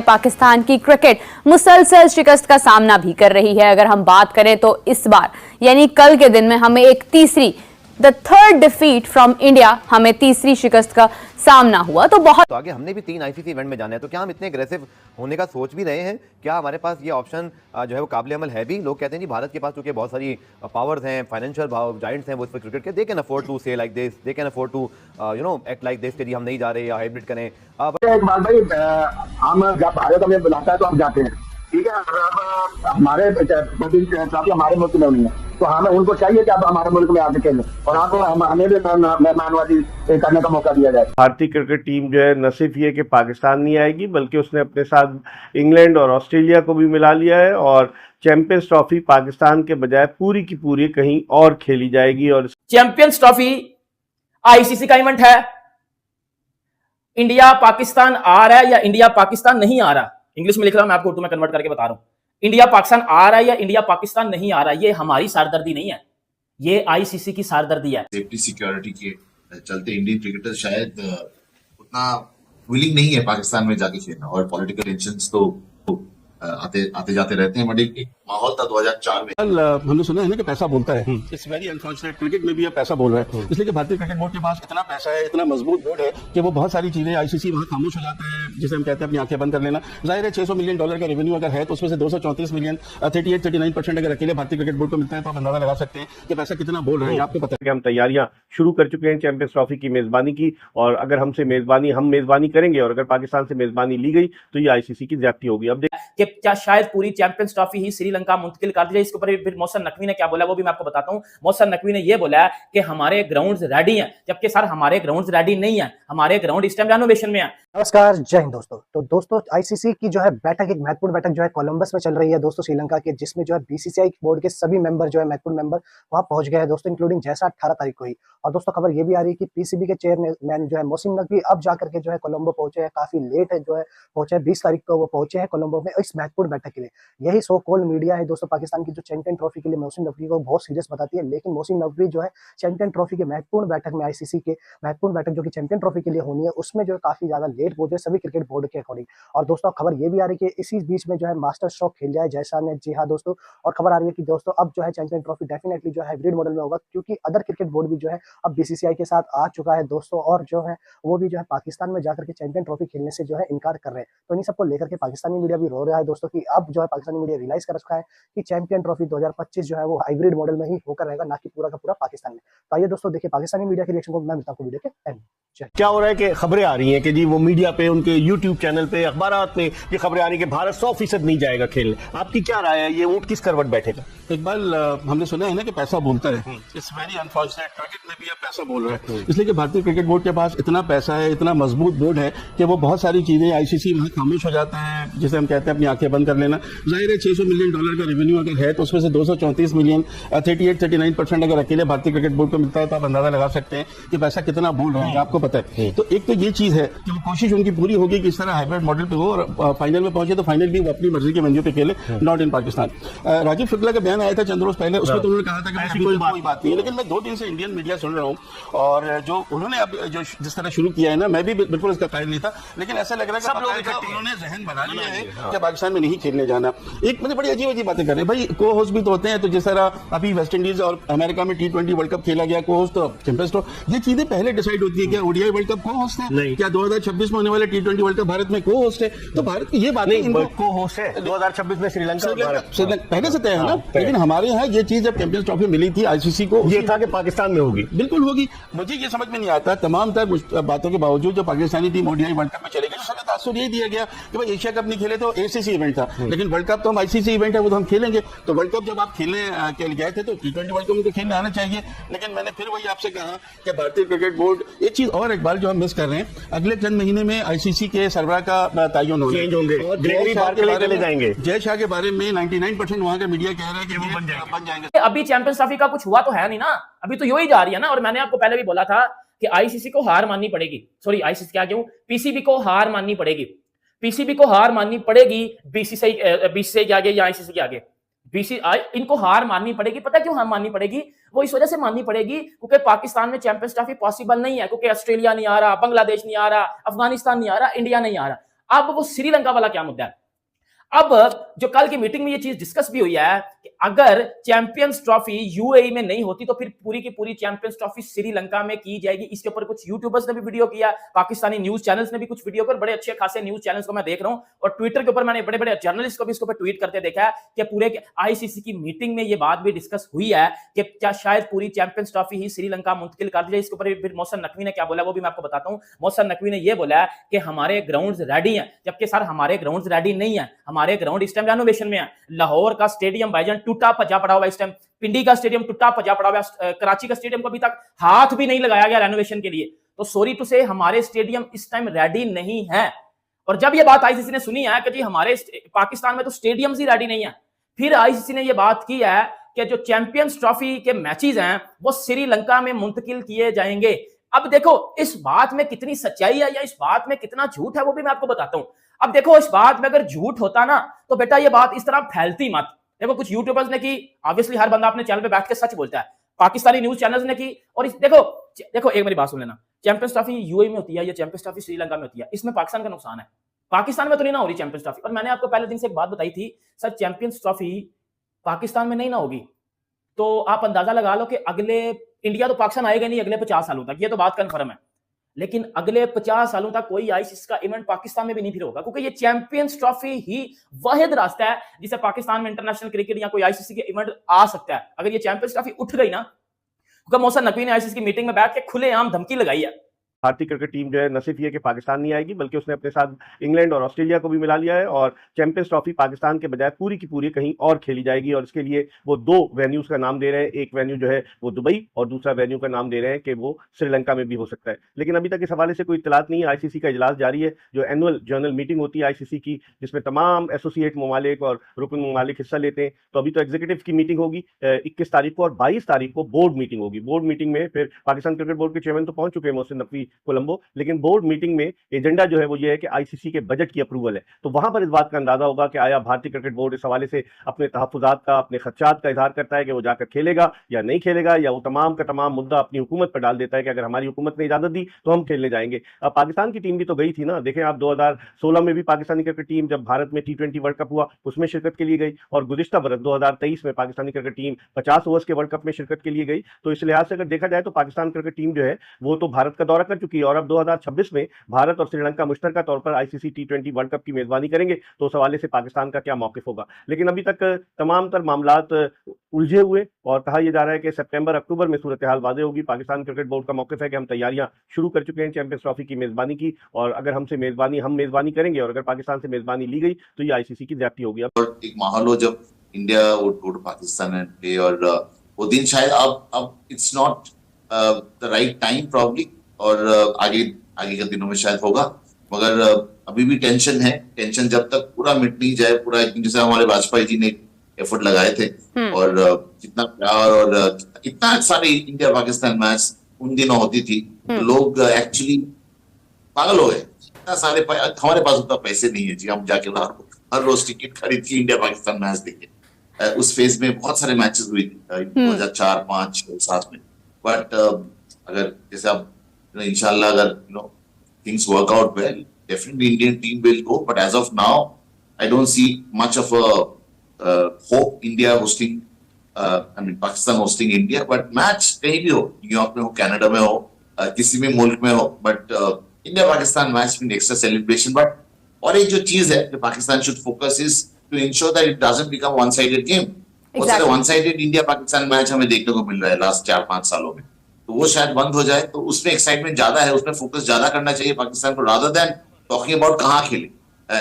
पाकिस्तान की क्रिकेट मुसलसल शिकस्त का सामना भी कर रही है। अगर हम बात करें तो इस बार यानी कल के दिन में हमें एक the third defeat from India, हमें तीसरी शिकस्त का सामना हुआ। तो बहुत आगे हमने भी 3 आईसीसी इवेंट में जाना है, तो क्या हम इतने अग्रेसिव होने का सोच भी रहे हैं? क्या हमारे पास ये ऑप्शन जो है वो काबिल अमल है भी? लोग कहते हैं जी भारत के पास क्योंकि बहुत सारी पावर्स हैं, फाइनेंशियल जायंट्स हैं, वो इस पर क्रिकेट के they can afford to say like this, they can afford to act like this कि जी हम नहीं जा रहे या हाइब्रिड करें। एक बात भाई, हम जब भारत हमें बुलाता है तो हम जाते हैं, ठीक है। अब हमारे हमारे मुल्क में नहीं है, तो हमें उनको चाहिए कि अब हमारे मुल्क में आके खेलें और आपको हमें भी मेहमानबाजी करने का मौका दिया जाए। भारतीय क्रिकेट टीम जो है न सिर्फ ये कि पाकिस्तान नहीं आएगी, बल्कि उसने अपने साथ इंग्लैंड और ऑस्ट्रेलिया को भी मिला लिया है और चैंपियंस ट्रॉफी पाकिस्तान के बजाय पूरी की पूरी कहीं और खेली जाएगी। और चैंपियंस ट्रॉफी आईसीसी का इवेंट है। इंडिया पाकिस्तान आ रहा है या इंडिया पाकिस्तान नहीं आ रहा, इंग्लिश में लिख रहा हूं, मैं आपको उर्दू में कन्वर्ट करके बता रहा हूं। इंडिया पाकिस्तान आ रहा है या इंडिया पाकिस्तान नहीं आ रहा, ये हमारी सरदर्दी नहीं है, ये आईसीसी की सरदर्दी है। सेफ्टी सिक्योरिटी के चलते इंडियन क्रिकेटर शायद उतना विलिंग नहीं है पाकिस्तान में जाके खेलना, और पॉलिटिकल टेंशंस तो आते जाते रहते हैं। बट एक माहौल था 2004 में। हमने सुना है ना कि पैसा बोलता है। इट्स वेरी अनफॉर्चुनेट, क्रिकेट में भी अब पैसा बोल रहा है, इसलिए कि भारतीय क्रिकेट बोर्ड के पास इतना पैसा है, इतना मजबूत बोर्ड है कि वो बहुत सारी चीजें आईसीसी वहां खामोश हो जाता है, जिसे हम कहते हैं अपनी आंखें बंद कर लेना। जाहिर है $600 मिलियन का रेवेन्यू अगर है तो उसमें से 234 मिलियन 38-39% अगर अकेले भारतीय क्रिकेट बोर्ड को मिलता है तो आप अंदाजा लगा सकते हैं कि पैसा कितना बोल रहे हैं। आपको पता है कि हम तैयारियां शुरू कर चुके हैं चैंपियंस ट्रॉफी की मेजबानी की, और अगर हम मेजबानी करेंगे और अगर पाकिस्तान से मेजबानी ली गई तो ये आईसीसी की ज्यादती होगी। अब कि क्या शायद पूरी चैंपियंस ट्रॉफी ही श्रीलंका मुंतकिल कर दी जाए। इसके ऊपर फिर मोहसिन नकवी ने क्या बोला वो भी मैं आपको बताता हूं। मोहसिन नकवी ने ये बोला कि हमारे ग्राउंड्स रेडी हैं, जबकि सर हमारे ग्राउंड्स रेडी नहीं है, हमारे ग्राउंड इस टाइम रेनोवेशन में है। नमस्कार, जय हिंद दोस्तों। तो दोस्तों आईसीसी की जो है बैठक, एक महत्वपूर्ण बैठक जो है कोलंबस में चल रही है दोस्तों, श्रीलंका के, जिसमें जो है बीसीसीआई बोर्ड के सभी मेंबर जो है महत्वपूर्ण मेंबर वहां पहुंच गए हैं दोस्तों, इंक्लूडिंग जैसा 18 तारीख को ही। और दोस्तों खबर ये भी आ रही है कि पीसीबी के चेयरमैन जो है मोहसिन नकवी अब जाकर के जो है कोलंबो पहुंचे हैं, काफी लेट है जो है पहुंचे, 20 तारीख को वो पहुंचे हैं कोलंबो में इस महत्वपूर्ण बैठक के लिए। यही सो कॉल मीडिया है दोस्तों पाकिस्तान की, जो चैंपियन ट्रॉफी के लिए मोहसिन नकवी को बहुत सीरियस बताती है, लेकिन मोहसिन नकवी जो है चैंपियन ट्रॉफी के महत्वपूर्ण बैठक में, आईसीसी के महत्वपूर्ण बैठक जो कि चैंपियन ट्रॉफी के लिए होनी है, उसमें जो है काफी ज्यादा लेट पहुंचे सभी क्रिकेट बोर्ड के अकॉर्डिंग। और दोस्तों खबर ये भी आ रही है कि इसी बीच में जो है मास्टर स्ट्रोक खेल जाए जैसा ने, जी हाँ दोस्तों। और खबर आ रही है कि दोस्तों अब जो है चैंपियन ट्रॉफी डेफिनेटली जो है हाइब्रिड मॉडल में होगा, क्योंकि अदर क्रिकेट बोर्ड भी जो है अब बीसीसीआई के साथ आ चुका है दोस्तों, और जो है वो भी जो है पाकिस्तान में जाकर के चैंपियन ट्रॉफी खेलने से जो है इनकार कर रहे हैं। तो इन सबको लेकर के पाकिस्तानी मीडिया भी रो रहा है दोस्तों कि अब जो है पाकिस्तानी मीडिया रियलाइज कर रखा है कि चैंपियन ट्रॉफी 2025 जो है वो हाइब्रिड मॉडल में ही होकर रहेगा, ना कि पूरा का पूरा पाकिस्तान में। तो आइए दोस्तों देखिए पाकिस्तानी मीडिया के रिएक्शन को, मैं मिलता हूं वीडियो के एंड। क्या हो रहा है कि खबरें आ रही हैं कि जी वो मीडिया पे, उनके यूट्यूब चैनल पे, अखबारात में ये खबरें आ रही है कि भारत 100% नहीं जाएगा खेलने। आपकी क्या राय है, ये ऊंट किस करवट बैठेगा? इकबाल, हमने सुना है ना कि पैसा बोलता है। इट्स वेरी अनफॉर्चुनेट, क्रिकेट में भी अब पैसा बोल रहा है, इसलिए कि भारतीय क्रिकेट बोर्ड के पास इतना पैसा है, इतना मजबूत बोर्ड है कि वो बहुत सारी चीजें आईसीसी वहां खामोश हो जाता है, जिसे हम कहते हैं अपनी आंखें बंद कर लेना। जाहिर है $600 मिलियन का रेवेन्यू अगर है तो उसमें से 234 मिलियन 38-39% अगर अकेले भारतीय क्रिकेट बोर्ड को मिलता है तो आप अंदाजा लगा सकते हैं कि पैसा कितना बोल रहा है। आपको पता है, तो एक तो ये चीज है कि वो कोशिश उनकी पूरी होगी कि इस तरह हाइब्रिड मॉडल पे हो और फाइनल में पहुंचे तो फाइनल भी वो अपनी मर्जी के वेन्यू पे खेले, नॉट इन पाकिस्तान। राजीव शुक्ला का बयान आया था चंद रोज पहले, उसमें तो उन्होंने कहा था कि ऐसी कोई बात नहीं है, लेकिन मैं 2 दिन से इंडियन मीडिया सुन रहा हूँ और जो उन्होंने अब जो जिस तरह शुरू किया है ना, मैं भी बिल्कुल इसका कायल नहीं था, लेकिन ऐसा लग रहा है कि उन्होंने जहन बना लिया है कि पाकिस्तान में नहीं खेलने जाना। एक मुझे बड़ी अजीब बातें कर रहे हैं भाई, को होस्ट भी तो होते हैं, तो जिस तरह अभी वेस्ट इंडीज और अमेरिका में T20 वर्ल्ड कप खेला गया, को होस्ट तो चैंपियंस ट्रॉफी, ये चीजें पहले डिसाइड होती है। क्या ओडीआई वर्ल्ड कप को होस्ट है? क्या 2026 में होने वाले T20 वर्ल्ड कप भारत में को होस्ट है? तो भारत की ये बात नहीं, को होस्ट है 2026 में श्रीलंका पहले से तय है ना, लेकिन हमारे यहाँ ये चीज जब चैंपियंस ट्रॉफी मिली थी आईसीसी को, ये था कि पाकिस्तान में होगी, बिल्कुल होगी। मुझे ये समझ में नहीं आता तमाम तर बातों के बावजूद जो Pakistani team ODI world cup में चले गई, उसका तासुर ये दिया गया कि भाई एशिया कप नहीं खेले तो एसीसी इवेंट था, लेकिन वर्ल्ड कप तो हम आईसीसी इवेंट है, वो तो हम खेलेंगे। तो वर्ल्ड कप जब आप खेलने के लिए गए थे तो T20 वर्ल्ड कप में तो खेलने आना चाहिए, लेकिन मैंने फिर वही आपसे कहा कि भारतीय क्रिकेट बोर्ड, एक चीज और एक बार जो हम मिस कर रहे हैं, अगले चंद महीने में आईसीसी के सरबराह का तयन चेंज होंगे और चले जाएंगे। जय शाह के बारे में 99% वहां का मीडिया कह रहा है कि वो बन जाएंगे। अभी चैंपियंस ट्रॉफी का कुछ हुआ तो है नहीं ना, अभी तो यू ही जा रही है ना। और मैंने आपको पहले भी बोला था कि आईसीसी को हार माननी पड़ेगी, सॉरी आईसीसी क्या क्यों, पीसीबी को हार माननी पड़ेगी, पीसीबी को हार माननी पड़ेगी बीसीसीआई के आगे या आईसीसी के आगे। बीसीसीआई इनको हार माननी पड़ेगी। पता क्यों हार माननी पड़ेगी? वो इस वजह से माननी पड़ेगी क्योंकि पाकिस्तान में चैंपियंस ट्रॉफी पॉसिबल नहीं है, क्योंकि ऑस्ट्रेलिया नहीं आ रहा, बांग्लादेश नहीं आ रहा, अफगानिस्तान नहीं आ रहा, इंडिया नहीं आ रहा। अब वो श्रीलंका वाला क्या मुद्दा है? अब जो कल की मीटिंग में ये चीज डिस्कस भी हुई है कि अगर चैंपियंस ट्रॉफी यूएई में नहीं होती तो फिर पूरी की पूरी चैंपियंस ट्रॉफी श्रीलंका में की जाएगी। इसके ऊपर कुछ यूट्यूबर्स ने भी वीडियो किया, पाकिस्तानी न्यूज चैनल्स ने भी कुछ वीडियो पर, बड़े अच्छे खासे न्यूज चैनल्स को मैं देख रहा हूं और ट्विटर के ऊपर मैंने बड़े बड़े जर्नलिस्ट को भी इसके ऊपर ट्वीट करते देखा है कि पूरे आईसीसी की मीटिंग में ये बात भी डिस्कस हुई है कि क्या शायद पूरी चैंपियंस ट्रॉफी ही श्रीलंका मुंतकिल कर दी जाए। इसके ऊपर फिर मोहसिन नकवी ने क्या बोला वो भी मैं आपको बताता हूं। मोहसिन नकवी ने यह बोला कि हमारे ग्राउंड्स रेडी हैं, जबकि सर हमारे ग्राउंड्स रेडी नहीं है। हमारे ग्राउंड इस टाइम रेनोवेशन में है। लाहौर का स्टेडियम भाईजान टूटा भजा पड़ा हुआ इस टाइम, पिंडी का स्टेडियम टूटा भजा पड़ा हुआ, कराची का स्टेडियम को अभी तक हाथ भी नहीं लगाया गया रेनोवेशन के लिए। तो सॉरी टू से हमारे स्टेडियम इस टाइम रेडी नहीं है। और जब ये बात आईसीसी ने सुनी है कि जी हमारे पाकिस्तान में तो स्टेडियम्स ही रेडी नहीं है, फिर आईसीसी ने ये बात की है कि जो चैंपियंस ट्रॉफी के मैचेस हैं वो श्रीलंका में मुंतकिल किए जाएंगे। अब देखो इस बात में कितनी सच्चाई है या इस बात में कितना झूठ है वो भी मैं आपको बताता हूं। अब देखो इस बात में अगर झूठ होता ना तो बेटा ये बात इस तरह फैलती मत। देखो कुछ यूट्यूबर्स ने की, ऑब्वियसली हर बंदा अपने चैनल पे बैठ के सच बोलता है, पाकिस्तानी न्यूज चैनल्स ने की। और देखो एक मेरी बात सुन लेना, चैंपियंस ट्रॉफी यूएई में होती है या चैंपियंस ट्रॉफी श्रीलंका में होती है, इसमें पाकिस्तान का नुकसान है। पाकिस्तान में तो नहीं ना हो रही चैंपियंस ट्रॉफी। और मैंने आपको पहले दिन से एक बात बताई थी, सर चैंपियंस ट्रॉफी पाकिस्तान में नहीं ना होगी तो आप अंदाजा लगा लो कि अगले, इंडिया तो पाकिस्तान आएगा नहीं अगले 50 सालों तक, ये तो बात कंफर्म है। लेकिन अगले 50 सालों तक कोई आईसीसी का इवेंट पाकिस्तान में भी नहीं फिर होगा, क्योंकि ये चैंपियंस ट्रॉफी ही वाहिद रास्ता है जिसे पाकिस्तान में इंटरनेशनल क्रिकेट या कोई आईसीसी के इवेंट आ सकता है। अगर ये चैंपियंस ट्रॉफी उठ गई ना, क्योंकि मोहसिन नकवी ने आईसीसी की मीटिंग में बैठ के खुलेआम धमकी लगाई है। भारतीय क्रिकेट टीम जो है न सिर्फ ये कि पाकिस्तान नहीं आएगी बल्कि उसने अपने साथ इंग्लैंड और ऑस्ट्रेलिया को भी मिला लिया है और चैंपियंस ट्रॉफी पाकिस्तान के बजाय पूरी की पूरी कहीं और खेली जाएगी। और इसके लिए वो दो वेन्यूज का नाम दे रहे हैं, एक वेन्यू जो है वो दुबई और दूसरा वेन्यू का नाम दे रहे हैं कि वो श्रीलंका में भी हो सकता है। लेकिन अभी तक इस हवाले से कोई इत्तलात नहीं है। आईसीसी का इजलास जारी है, जो एनुअल जनरल मीटिंग होती है आईसीसी की, जिसमें तमाम एसोसिएट ममालिक और रुकन ममालिक हिस्सा लेते हैं। तो अभी तो एग्जीक्यूटिव की मीटिंग होगी 21 तारीख को और 22 तारीख को बोर्ड मीटिंग होगी। बोर्ड मीटिंग में फिर पाकिस्तान क्रिकेट बोर्ड के चेयरमैन तो पहुंच चुके हैं मोहसिन नकवी कोलंबो, लेकिन बोर्ड मीटिंग में एजेंडा जो है वो ये है कि आईसीसी के बजट की अप्रूवल है। तो वहां पर इस बात का अंदाजा होगा कि आया भारतीय क्रिकेट बोर्ड इस हवाले से अपने तहफ्फुजात का, अपने खदशात का इजहार करता है कि वो जाकर खेलेगा या नहीं खेलेगा, या वो तमाम का तमाम मुद्दा अपनी हुकूमत पर डाल देता है कि अगर हमारी हुकूमत ने इजाजत दी तो हम खेलने जाएंगे। अब पाकिस्तान की टीम भी तो गई थी ना, देखें आप 2016 में भी पाकिस्तानी क्रिकेट टीम जब भारत में T20 वर्ल्ड कप हुआ उसमें शिरकत के लिए गई, और गुज़िश्ता बरस 2023 में पाकिस्तानी क्रिकेट टीम 50 ओवर्स के वर्ल्ड कप में शिरकत के लिए गई। तो इस लिहाज से अगर देखा जाए तो पाकिस्तान क्रिकेट टीम जो है वो तो भारत का दौरा कर चुकी है और अब 2026 में भारत और श्रीलंका मुश्तरका तौर पर आईसीसी T20 वर्ल्ड कप की मेजबानी करेंगे। तो उस हवाले से पाकिस्तान का क्या मौकिफ होगा। लेकिन अभी तक तमाम तर मामलात उलझे हुए और कहा यह जा रहा है कि सितंबर अक्टूबर में सूरत हाल वाज़ेह होगी। पाकिस्तान क्रिकेट बोर्ड का मौकिफ है कि हम तैयारियां शुरू कर चुके हैं चैंपियंस ट्रॉफी की मेजबानी की, और अगर हम मेजबानी करेंगे और अगर पाकिस्तान से मेजबानी ली गई तो ये आईसीसी की ज्यादती होगी। और एक माहौल हो जब India would go to Pakistan and play, और वो दिन शायद अब it's not the right time probably, और आगे के दिनों में शायद होगा। मगर अभी भी टेंशन है। टेंशन जब तक पूरा मिट नहीं जाए, पूरा जैसे हमारे वाजपेयी जी ने एफर्ट लगाए थे और कितना प्यार और कितना सारे इंडिया पाकिस्तान मैच उन दिनों होती थी, लोग एक्चुअली पागल हो गए। इतना सारे हमारे पास उतना पैसे नहीं है जी, हम जाके हर रोज टिकट खरीद के इंडिया पाकिस्तान मैच देखे। उस फेज में बहुत सारे मैचेस हुए 2004, 5, 6, 7 में। बट अगर जैसे अब इंशाल्लाह अगर things work out well, definitely Indian team will go. But as of now, I don't see much of a hope India hosting, Pakistan hosting India. But match कहीं भी हो, न्यूयॉर्क में हो, कनाडा में हो, किसी भी मुल्क में हो, but India Pakistan match में extra celebration. But और एक जो चीज है कि Pakistan should focus is to ensure that it doesn't become one-sided game. बहुत सारे one-sided India Pakistan मैच हमें देखने को मिल रहा है लास्ट 4-5 सालों में। तो वो शायद बंद हो जाए, तो उसमें एक्साइटमेंट ज्यादा है, उसमें फोकस ज्यादा करना चाहिए पाकिस्तान को, रादर देन टॉकिंग अबाउट कहाँ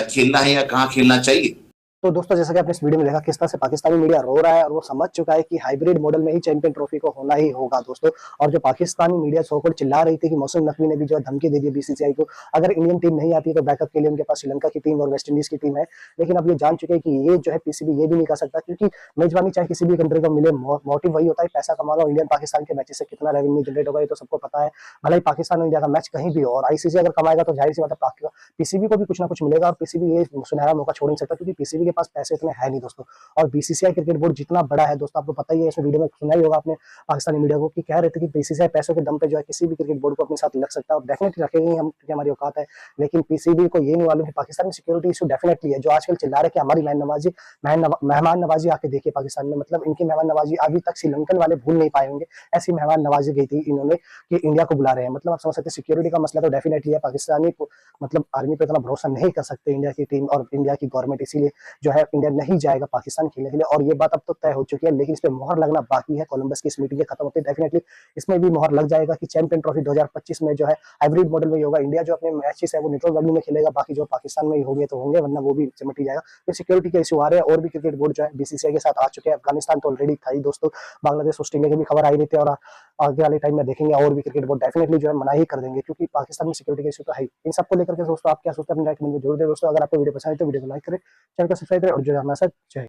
खेलना है या कहाँ खेलना चाहिए। तो दोस्तों जैसा कि आपने इस वीडियो में देखा किस तरह से पाकिस्तानी मीडिया रो रहा है और वो समझ चुका है कि हाइब्रिड मॉडल में ही चैंपियन ट्रॉफी को होना ही होगा दोस्तों। और जो पाकिस्तानी मीडिया सोकोल चिल्ला रही थी कि मोहसिन नकवी ने भी जो धमकी दे दी बीसीसीआई को, अगर इंडियन टीम नहीं आती तो बैकअप के लिए उनके पास श्रीलंका की टीम और वेस्ट इंडीज की टीम है। लेकिन अब ये जान चुके हैं कि ये जो है पीसीबी ये भी नहीं कर सकता, क्योंकि मेजबानी चाहे किसी भी कंट्री को मिले, मोटिव वही होता है पैसा कमाना। इंडियन पाकिस्तान के मैचेस से कितना रेवेन्यू जनरेट होगा ये तो सबको पता है। भले ही पाकिस्तान और इंडिया का मैच कहीं भी हो, और आईसीसी अगर कमाएगा तो जाहिर सी बात है पीसीबी को भी कुछ ना कुछ मिलेगा। और पीसीबी ये सुनहरा मौका छोड़ नहीं सकता, क्योंकि पीसीबी के पास पैसे इतने है नहीं दोस्तों। और बीसीसीआई क्रिकेट बोर्ड जितना बड़ा है दोस्तों, आपको पता ही है, इसमें वीडियो में सुना ही होगा आपने पाकिस्तानी मीडिया को कि कह रहे थे कि बीसीसीआई पैसों के दम पे जो है किसी भी क्रिकेट बोर्ड को अपने साथ लग सकता है, और डेफिनेटली रखेंगे हम क्योंकि हमारी औकात है। लेकिन पीसीबी को ये नहीं मालूम कि पाकिस्तान में सिक्योरिटी इशू डेफिनेटली है। जो आजकल चिल्ला रहे कि हमारी मेहमान नवाजी आके देखिए पाकिस्तान में, मतलब इनकी मेहमान नवाजी अभी तक श्रीलंकन वाले भूल नहीं पाए होंगे, ऐसी मेहमान नवाजी गई थी इन्होंने कि इंडिया को बुला रहे हैं। मतलब आप समझ सकते हैं सिक्योरिटी का मसला तो डेफिनेटली है। पाकिस्तानी मतलब आर्मी पे इतना भरोसा नहीं कर सकते इंडिया की टीम और इंडिया की गवर्नमेंट, इसीलिए जो है इंडिया नहीं जाएगा पाकिस्तान खेलने के लिए। और ये बात अब तो तय हो चुकी है, लेकिन इस पे मोहर लगना बाकी है। कोलंबस की इस मीटिंग के खत्म होते डेफिनेटली इसमें भी मोहर लग जाएगा कि चैंपियन ट्रॉफी 2025 में जो है हाइब्रिड मॉडल में ही होगा। इंडिया जो अपने मैचेस है वो न्यूट्रल वेन्यू में खेलेगा, बाकी जो पाकिस्तान में ही होंगे तो होंगे, वरना वो भी सिमट ही जाएगा। तो सिक्योरिटी के इशू आ रहे हैं और भी क्रिकेट बोर्ड जो है बीसीसीआई के साथ आ चुके हैं। अफगानिस्तान तो ऑलरेडी था ही दोस्तों, बांग्लादेश ऑस्ट्रेलिया की भी खबर आई रही थी, और आगे वाले टाइम में देखेंगे और भी क्रिकेट बोर्ड डेफिनेटली जो है मना ही कर देंगे, क्योंकि पाकिस्तान में सिक्योरिटी का इशू तो है ही। इन सबको लेकर के दोस्तों आप क्या सोचते हैं अपने राइट में जरूर दें दोस्तों। अगर आपको वीडियो पसंद है तो वीडियो को लाइक करें, चैनल को सब्सक्राइब करें और जो है हमारे साथ जय